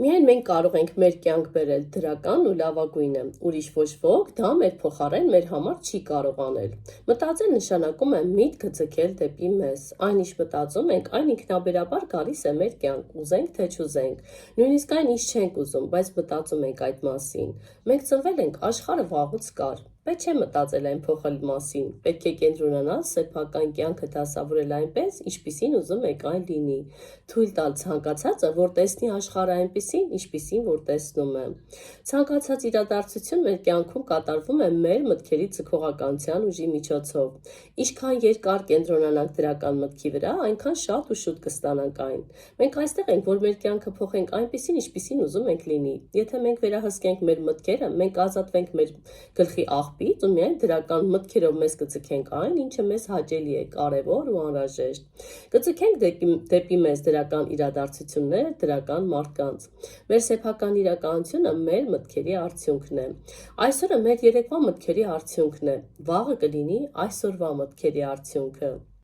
Միայն մենք կարող ենք մեր կյանք բերել դրական ու լավագույնը, ուրիշ ոչ ոք դա մեր փոխարեն մեր համար չի կարող անել։ Մտածել նշանակում է միտքը ձգել դեպի մեզ։ Այն ինչ մտածում ենք, այն ինքնաբերաբար գալիս է մեր կյանք, ուզենք թե չուզենք։ Նույնիսկ այն ինչ չենք ուզում, բայց մտածում ենք այդ մասին։ Մենք ծնվել ենք, աշխարհը վաղուց կար։ Պետք չէ մտածել այն փոխելու մասին, պետք է կենտրոնանալ սեփական կյանքը դասավորել այնպես, ինչպիսին ուզում եք այն լինի, թույլ տալ ցանկացածը, որ տեսնի աշխարհը այնպիսին, ինչպիսին որ տեսնում է։ Ցանկացած իրադարձություն մեր կյանքում կատարվում է մեր մտքերի ձգողականության ուժի միջոցով։ Ինչքան երկար կենտրոնանանք դրական մտքի վրա, այնքան շատ ու շուտ կստանանք այն։ Մենք այստեղ ենք, որ մեր կյանքը փոխենք այնպիսին, ինչպիսին ուզում ենք լինի։ Եթե մենք վերահսկենք մեր մտքերը, մենք ազատվենք մեր գլխի աղբից ու միայն դրական մտքերով մեզ կձգենք այն, ինչը մեզ հաճելի է, կարևոր ու անհրաժեշտ։ Կձգենք դեպի մեզ դրական իրադարձություններ, դրական մարդկանց։ Մեր սեփական իրականությունը մեր մտքերի արդյունքն է։ Այսօրը մեր երեկվա մտքերի արդյունքն է, վաղը կլինի այսօրվա մտքերի արդյունքը։